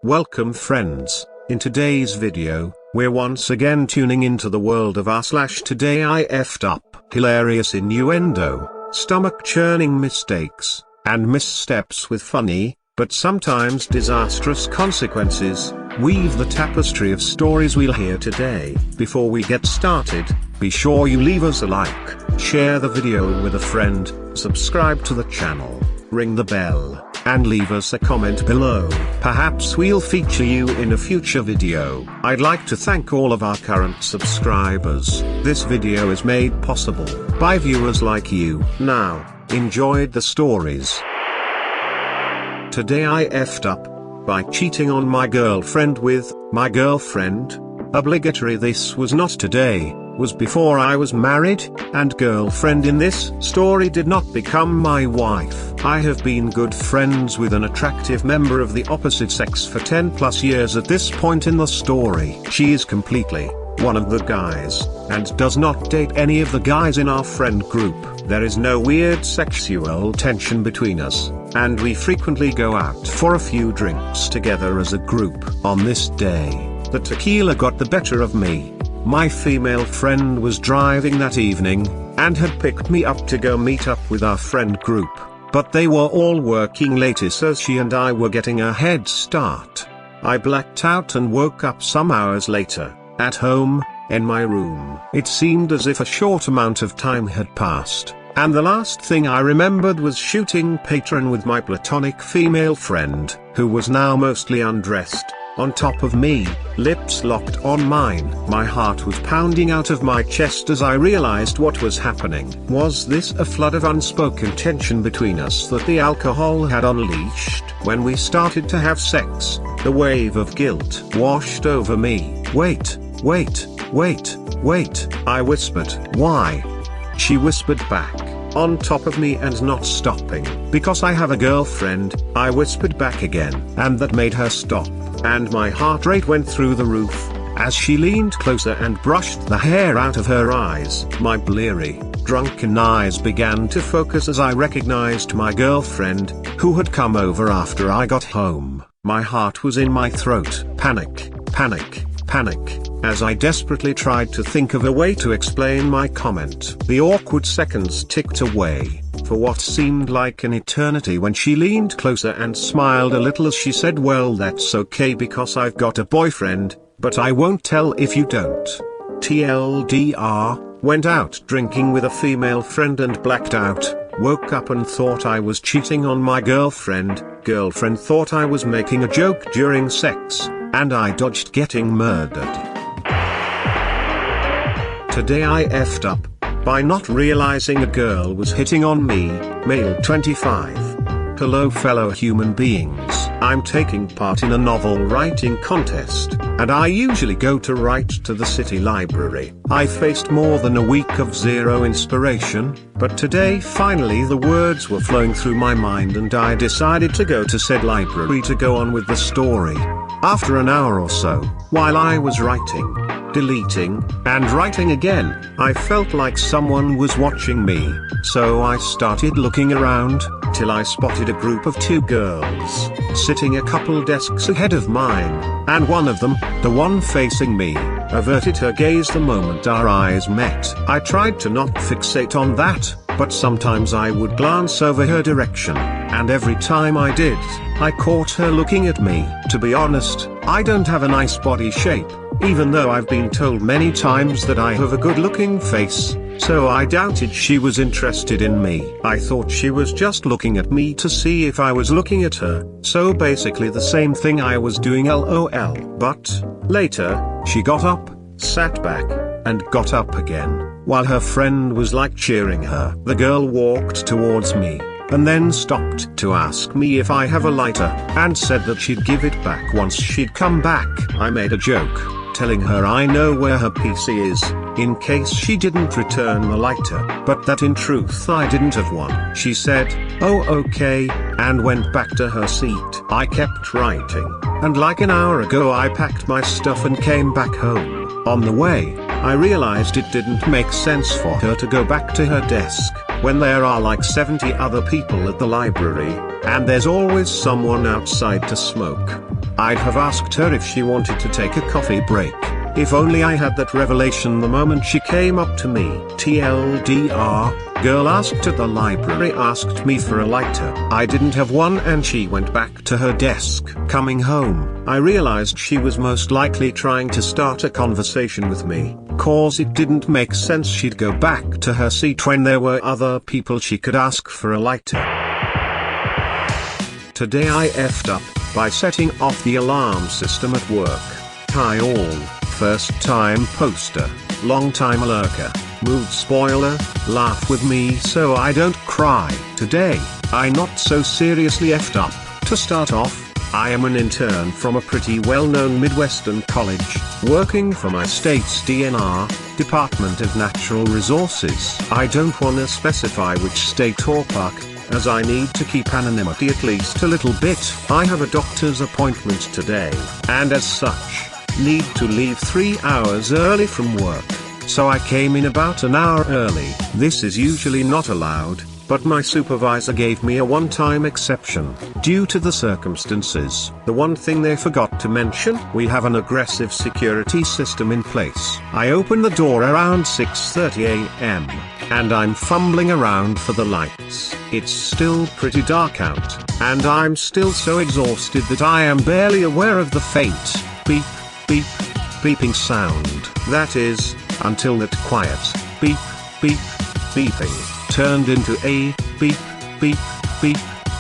Welcome friends. In today's video, we're once again tuning into the world of r/today I effed up. Hilarious innuendo, stomach-churning mistakes, and missteps with funny, but sometimes disastrous consequences, weave the tapestry of stories we'll hear today. Before we get started, be sure you leave us a like, share the video with a friend, subscribe to the channel, ring the bell, and leave us a comment below. Perhaps we'll feature you in a future video. I'd like to thank all of our current subscribers. This video is made possible by viewers like you. Now, enjoy the stories. Today I effed up by cheating on my girlfriend with my girlfriend. Obligatory. This was not today, was before I was married, and girlfriend in this story did not become my wife. I have been good friends with an attractive member of the opposite sex for 10 plus years at this point in the story. She is completely one of the guys, and does not date any of the guys in our friend group. There is no weird sexual tension between us, and we frequently go out for a few drinks together as a group. On this day, the tequila got the better of me. My female friend was driving that evening, and had picked me up to go meet up with our friend group, but they were all working later, so she and I were getting a head start. I blacked out and woke up some hours later, at home, in my room. It seemed as if a short amount of time had passed, and the last thing I remembered was shooting patron with my platonic female friend, who was now mostly undressed, on top of me, lips locked on mine. My heart was pounding out of my chest as I realized what was happening. Was this a flood of unspoken tension between us that the alcohol had unleashed? When we started to have sex, the wave of guilt washed over me. Wait, I whispered. Why? She whispered back, on top of me and not stopping. Because I have a girlfriend, I whispered back again, and that made her stop. And my heart rate went through the roof, as she leaned closer and brushed the hair out of her eyes. My bleary, drunken eyes began to focus as I recognized my girlfriend, who had come over after I got home. My heart was in my throat. Panic, as I desperately tried to think of a way to explain my comment. The awkward seconds ticked away, for what seemed like an eternity, when she leaned closer and smiled a little as she said, "Well, that's okay because I've got a boyfriend, but I won't tell if you don't." TLDR, went out drinking with a female friend and blacked out, woke up and thought I was cheating on my girlfriend. Girlfriend thought I was making a joke during sex, and I dodged getting murdered. Today I effed up by not realizing a girl was hitting on me, male 25. Hello fellow human beings. I'm taking part in a novel writing contest, and I usually go to write to the city library. I faced more than a week of zero inspiration, but today finally the words were flowing through my mind and I decided to go to said library to go on with the story. After an hour or so, while I was writing, deleting, and writing again, I felt like someone was watching me, so I started looking around, till I spotted a group of 2 girls, sitting a couple desks ahead of mine, and one of them, the one facing me, averted her gaze the moment our eyes met. I tried to not fixate on that, but sometimes I would glance over her direction, and every time I did, I caught her looking at me. To be honest, I don't have a nice body shape, even though I've been told many times that I have a good-looking face, so I doubted she was interested in me. I thought she was just looking at me to see if I was looking at her, so basically the same thing I was doing, LOL. But later, she got up, sat back, and got up again, while her friend was like cheering her. The girl walked towards me, and then stopped to ask me if I have a lighter, and said that she'd give it back once she'd come back. I made a joke, telling her I know where her PC is, in case she didn't return the lighter, but that in truth I didn't have one. She said, "Oh okay," and went back to her seat. I kept writing, and like an hour ago I packed my stuff and came back home. On the way, I realized it didn't make sense for her to go back to her desk, when there are like 70 other people at the library, and there's always someone outside to smoke. I'd have asked her if she wanted to take a coffee break. If only I had that revelation the moment she came up to me. TLDR, girl asked at the library asked me for a lighter. I didn't have one and she went back to her desk. Coming home, I realized she was most likely trying to start a conversation with me, cause it didn't make sense she'd go back to her seat when there were other people she could ask for a lighter. Today I effed up by setting off the alarm system at work. Hi all, first time poster, long time lurker, mood spoiler, laugh with me so I don't cry. Today, I not so seriously effed up. To start off, I am an intern from a pretty well-known Midwestern college, working for my state's DNR, Department of Natural Resources. I don't wanna specify which state or park, as I need to keep anonymity at least a little bit. I have a doctor's appointment today, and as such, need to leave 3 hours early from work, so I came in about an hour early. This is usually not allowed, but my supervisor gave me a one-time exception, due to the circumstances. The one thing they forgot to mention, we have an aggressive security system in place. I open the door around 6:30 a.m., and I'm fumbling around for the lights. It's still pretty dark out, and I'm still so exhausted that I am barely aware of the faint beep, beep, beeping sound. That is, until that quiet beep, beep, beeping turned into a beep, beep, beep,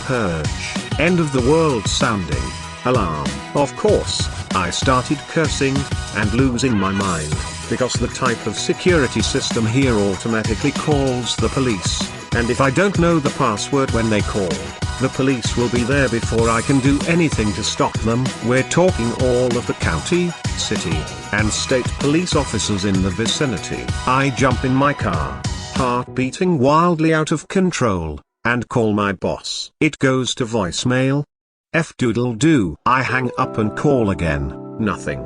purge, end of the world sounding alarm. Of course, I started cursing and losing my mind, because the type of security system here automatically calls the police, and if I don't know the password when they call, the police will be there before I can do anything to stop them. We're talking all of the county, city, and state police officers in the vicinity. I jump in my car, heart beating wildly out of control, and call my boss. It goes to voicemail. F-doodle-doo. I hang up and call again, nothing.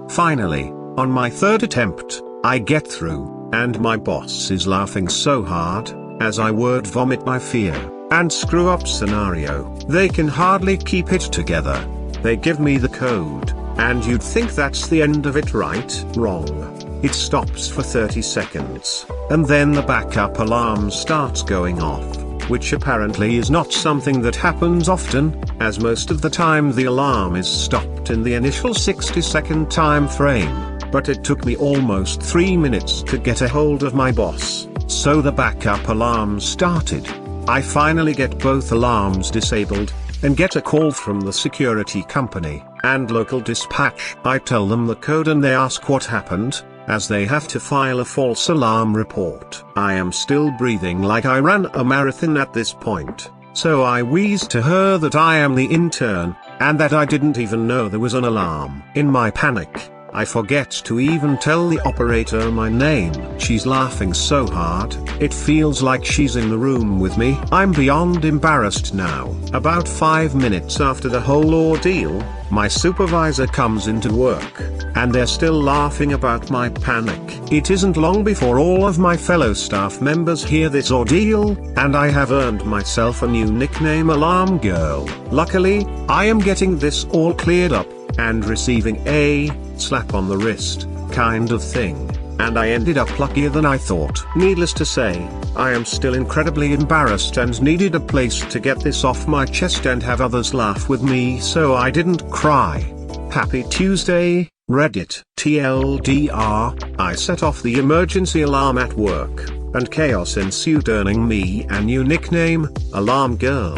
Finally, on my third attempt, I get through, and my boss is laughing so hard, as I word vomit my fear and screw up scenario. They can hardly keep it together. They give me the code, and you'd think that's the end of it, right? Wrong. It stops for 30 seconds, and then the backup alarm starts going off, which apparently is not something that happens often, as most of the time the alarm is stopped in the initial 60-second time frame. But it took me almost 3 minutes to get a hold of my boss, so the backup alarm started. I finally get both alarms disabled, and get a call from the security company and local dispatch. I tell them the code and they ask what happened, as they have to file a false alarm report. I am still breathing like I ran a marathon at this point, so I wheeze to her that I am the intern, and that I didn't even know there was an alarm. In my panic, I forget to even tell the operator my name. She's laughing so hard, it feels like she's in the room with me. I'm beyond embarrassed now. About 5 minutes after the whole ordeal, my supervisor comes into work, and they're still laughing about my panic. It isn't long before all of my fellow staff members hear this ordeal, and I have earned myself a new nickname, Alarm Girl. Luckily, I am getting this all cleared up, and receiving a slap on the wrist kind of thing, and I ended up luckier than I thought. Needless to say, I am still incredibly embarrassed and needed a place to get this off my chest and have others laugh with me so I didn't cry. Happy Tuesday, Reddit. TLDR, I set off the emergency alarm at work, and chaos ensued, earning me a new nickname, Alarm Girl.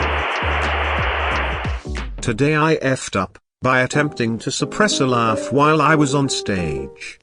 Today I effed up by attempting to suppress a laugh while I was on stage.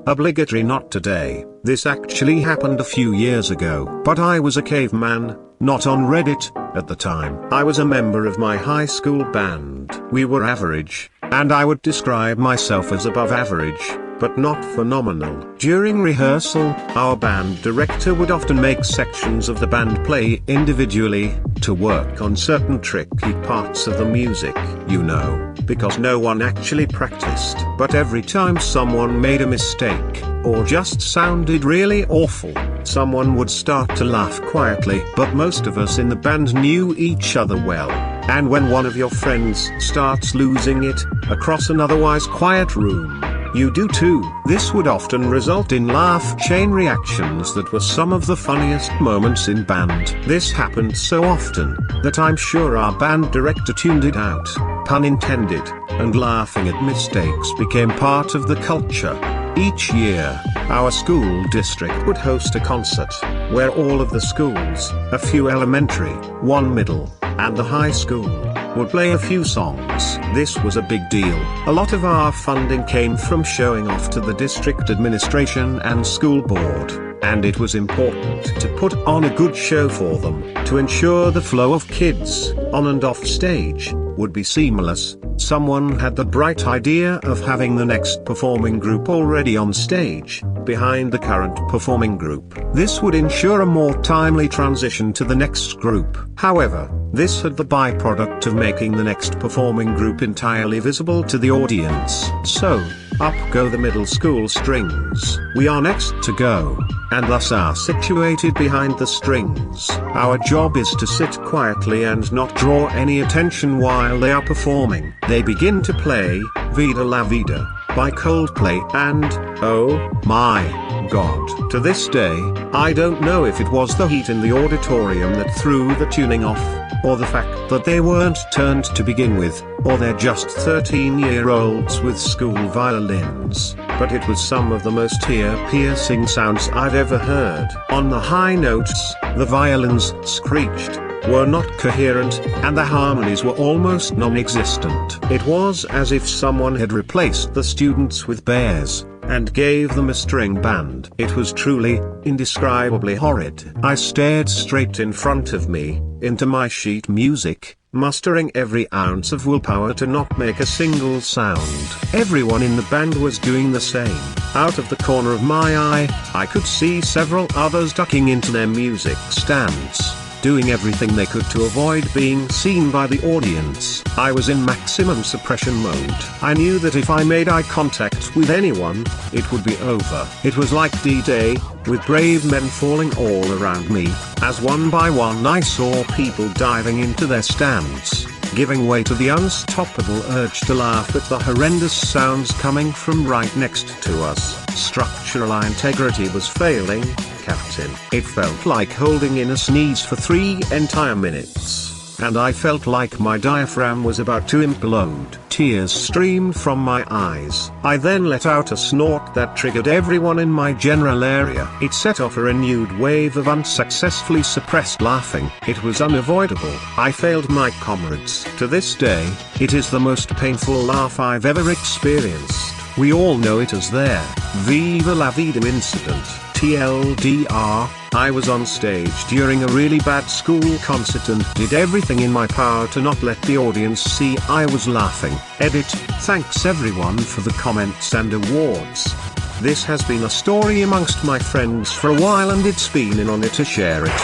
Obligatory not today. This actually happened a few years ago, but I was a caveman, not on Reddit, at the time. I was a member of my high school band. We were average, and I would describe myself as above average, but not phenomenal. During rehearsal, our band director would often make sections of the band play individually, to work on certain tricky parts of the music, you know, because no one actually practiced. But every time someone made a mistake, or just sounded really awful, someone would start to laugh quietly. But most of us in the band knew each other well, and when one of your friends starts losing it, across an otherwise quiet room, you do too. This would often result in laugh chain reactions that were some of the funniest moments in band. This happened so often, that I'm sure our band director tuned it out, pun intended, and laughing at mistakes became part of the culture. Each year, our school district would host a concert, where all of the schools, a few elementary, one middle, and the high school, would play a few songs. This was a big deal. A lot of our funding came from showing off to the district administration and school board, and it was important to put on a good show for them, to ensure the flow of kids, on and off stage, would be seamless. Someone had the bright idea of having the next performing group already on stage, behind the current performing group. This would ensure a more timely transition to the next group. However, this had the byproduct of making the next performing group entirely visible to the audience. So, up go the middle school strings. We are next to go, and thus are situated behind the strings. Our job is to sit quietly and not draw any attention while they are performing. They begin to play Vida La Vida by Coldplay and, oh my God. To this day, I don't know if it was the heat in the auditorium that threw the tuning off, or the fact that they weren't turned to begin with, or they're just 13-year-olds with school violins, but it was some of the most ear-piercing sounds I've ever heard. On the high notes, the violins screeched, were not coherent, and the harmonies were almost non-existent. It was as if someone had replaced the students with bears, and gave them a string band. It was truly, indescribably horrid. I stared straight in front of me, into my sheet music, mustering every ounce of willpower to not make a single sound. Everyone in the band was doing the same. Out of the corner of my eye, I could see several others ducking into their music stands, doing everything they could to avoid being seen by the audience. I was in maximum suppression mode. I knew that if I made eye contact with anyone, it would be over. It was like D-Day, with brave men falling all around me, as one by one I saw people diving into their stands, giving way to the unstoppable urge to laugh at the horrendous sounds coming from right next to us. Structural integrity was failing, Captain. It felt like holding in a sneeze for 3 entire minutes, and I felt like my diaphragm was about to implode. Tears streamed from my eyes. I then let out a snort that triggered everyone in my general area. It set off a renewed wave of unsuccessfully suppressed laughing. It was unavoidable. I failed my comrades. To this day, it is the most painful laugh I've ever experienced. We all know it as their Viva La Vida incident. TLDR, I was on stage during a really bad school concert and did everything in my power to not let the audience see I was laughing. Edit. Thanks everyone for the comments and awards. This has been a story amongst my friends for a while and it's been an honor to share it.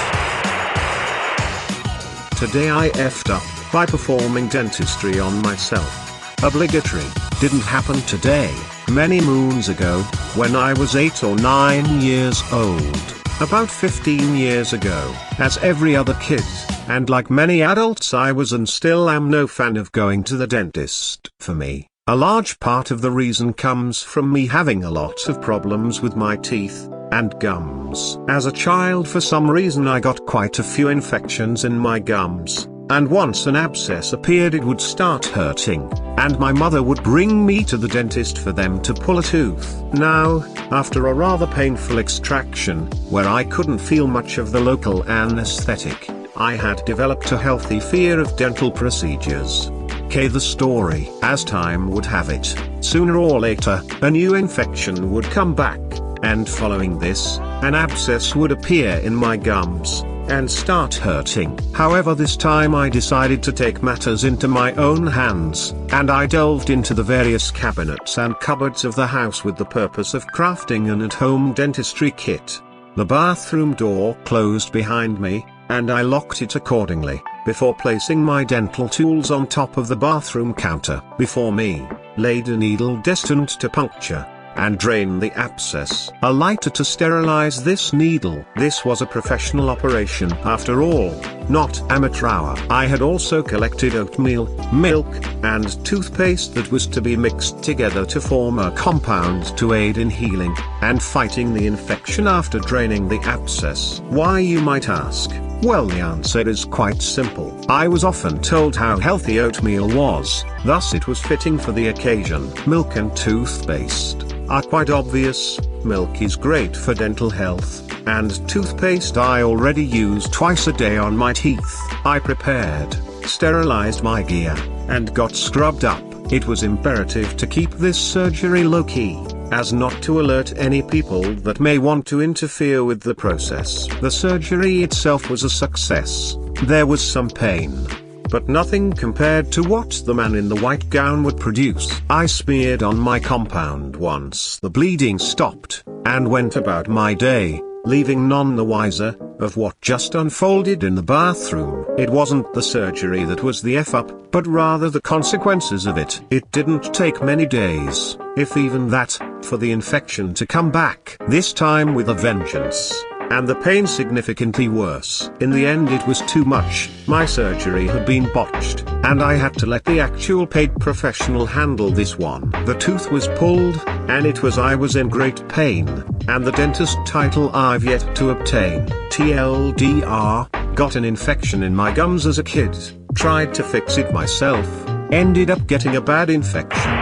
Today I effed up by performing dentistry on myself. Obligatory. Didn't happen today. Many moons ago, when I was 8 or 9 years old. About 15 years ago, as every other kid, and like many adults I was and still am no fan of going to the dentist. For me, a large part of the reason comes from me having a lot of problems with my teeth and gums. As a child, for some reason I got quite a few infections in my gums. And once an abscess appeared it would start hurting, and my mother would bring me to the dentist for them to pull a tooth. Now, after a rather painful extraction, where I couldn't feel much of the local anesthetic, I had developed a healthy fear of dental procedures. The story. As time would have it, sooner or later, a new infection would come back, and following this, an abscess would appear in my gums and start hurting. However, this time I decided to take matters into my own hands, and I delved into the various cabinets and cupboards of the house with the purpose of crafting an at-home dentistry kit. The bathroom door closed behind me, and I locked it accordingly, before placing my dental tools on top of the bathroom counter. Before me, laid a needle destined to puncture, and drain the abscess. A lighter to sterilize this needle. This was a professional operation after all, not amateur hour. I had also collected oatmeal, milk, and toothpaste that was to be mixed together to form a compound to aid in healing and fighting the infection after draining the abscess. Why, you might ask? Well, the answer is quite simple. I was often told how healthy oatmeal was, thus it was fitting for the occasion. Milk and toothpaste are quite obvious. Milk is great for dental health, and toothpaste I already use twice a day on my teeth. I prepared, sterilized my gear, and got scrubbed up. It was imperative to keep this surgery low-key, as not to alert any people that may want to interfere with the process. The surgery itself was a success. There was some pain, but nothing compared to what the man in the white gown would produce. I smeared on my compound once the bleeding stopped, and went about my day, leaving none the wiser of what just unfolded in the bathroom. It wasn't the surgery that was the F-up, but rather the consequences of it. It didn't take many days, if even that, for the infection to come back, this time with a vengeance, and the pain significantly worse. In the end it was too much. My surgery had been botched, and I had to let the actual paid professional handle this one. The tooth was pulled, and I was in great pain, and the dentist title I've yet to obtain. TLDR, got an infection in my gums as a kid, tried to fix it myself, ended up getting a bad infection.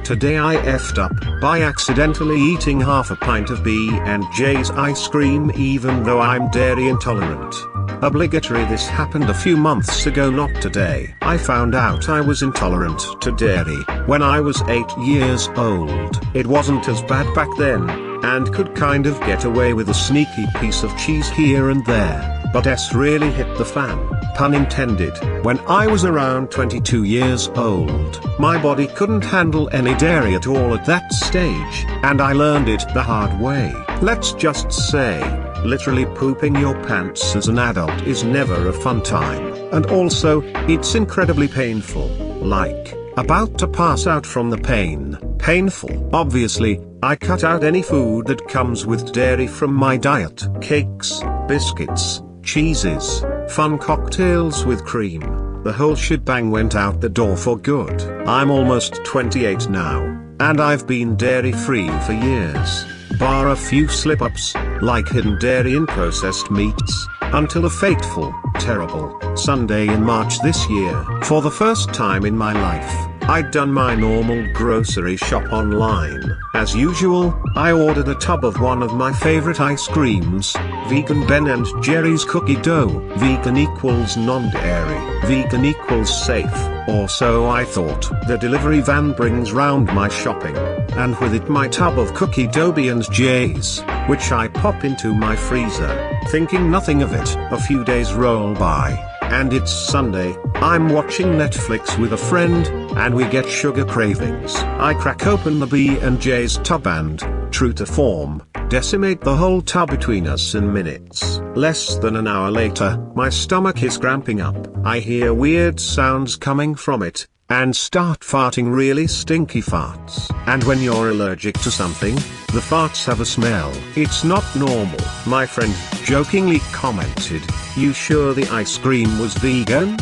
Today I effed up by accidentally eating half a pint of B&Js ice cream even though I'm dairy intolerant. Obligatory. This happened a few months ago, not today. I found out I was intolerant to dairy when I was 8 years old. It wasn't as bad back then, and could kind of get away with a sneaky piece of cheese here and there. But S really hit the fan, pun intended, when I was around 22 years old. My body couldn't handle any dairy at all at that stage, and I learned it the hard way. Let's just say, literally pooping your pants as an adult is never a fun time, and also, it's incredibly painful, like, about to pass out from the pain. Painful. Obviously, I cut out any food that comes with dairy from my diet. Cakes, biscuits, cheeses, fun cocktails with cream, the whole shebang went out the door for good. I'm almost 28 now, and I've been dairy-free for years, bar a few slip-ups, like hidden dairy in processed meats, until a fateful, terrible, Sunday in March this year. For the first time in my life, I'd done my normal grocery shop online. As usual, I ordered a tub of one of my favorite ice creams, vegan Ben&Jerry's cookie dough. Vegan equals non-dairy. Vegan equals safe, or so I thought. The delivery van brings round my shopping, and with it my tub of cookie dough B&Js, which I pop into my freezer, thinking nothing of it. A few days roll by, and it's Sunday. I'm watching Netflix with a friend, and we get sugar cravings. I crack open the B&J's tub and, true to form, decimate the whole tub between us in minutes. Less than an hour later, my stomach is cramping up. I hear weird sounds coming from it, and start farting really stinky farts. And when you're allergic to something, the farts have a smell. It's not normal. My friend jokingly commented, "You sure the ice cream was vegan?"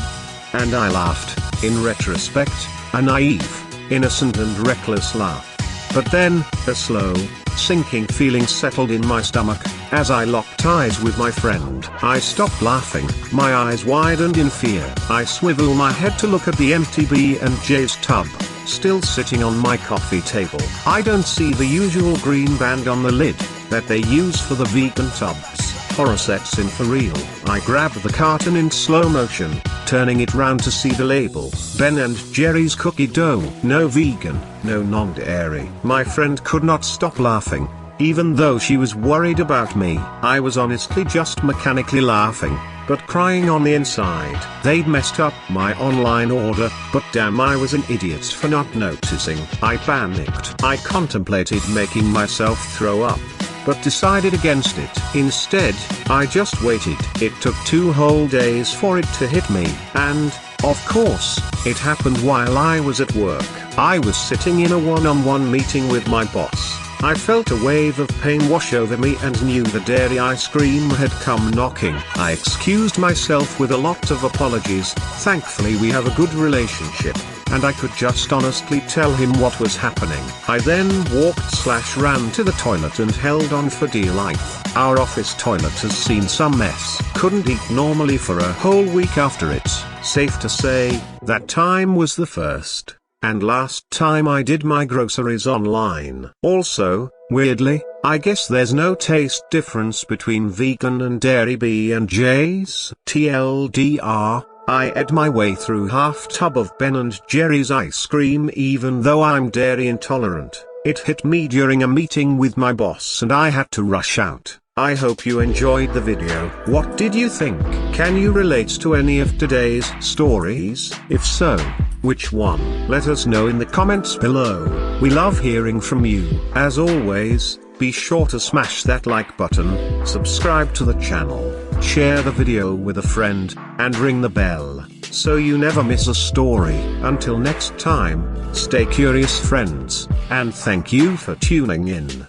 And I laughed, in retrospect, a naive, innocent and reckless laugh. But then, a slow, sinking feeling settled in my stomach, as I locked eyes with my friend. I stopped laughing, my eyes widened in fear. I swivel my head to look at the empty B&J's tub, still sitting on my coffee table. I don't see the usual green band on the lid, that they use for the vegan tubs. Horror sets in for real. I grab the carton in slow motion, turning it round to see the label. Ben&Jerry's cookie dough. No vegan, no non-dairy. My friend could not stop laughing, even though she was worried about me. I was honestly just mechanically laughing, but crying on the inside. They'd messed up my online order, but damn, I was an idiot for not noticing. I panicked. I contemplated making myself throw up, but decided against it. Instead, I just waited. It took 2 whole days for it to hit me, and, Of course, it happened while I was at work. I was sitting in a one-on-one meeting with my boss. I felt a wave of pain wash over me and knew the dairy ice cream had come knocking. I excused myself with a lot of apologies. Thankfully we have a good relationship, and I could just honestly tell him what was happening. I then walked/ran to the toilet and held on for dear life. Our office toilet has seen some mess. Couldn't eat normally for a whole week after it. Safe to say, that time was the first and last time I did my groceries online. Also, weirdly, I guess there's no taste difference between vegan and dairy B&Js. TLDR, I ate my way through half tub of Ben & Jerry's ice cream even though I'm dairy intolerant. It hit me during a meeting with my boss and I had to rush out. I hope you enjoyed the video. What did you think? Can you relate to any of today's stories? If so, which one? Let us know in the comments below. We love hearing from you. As always, be sure to smash that like button, subscribe to the channel, share the video with a friend, and ring the bell, so you never miss a story. Until next time, stay curious friends, and thank you for tuning in.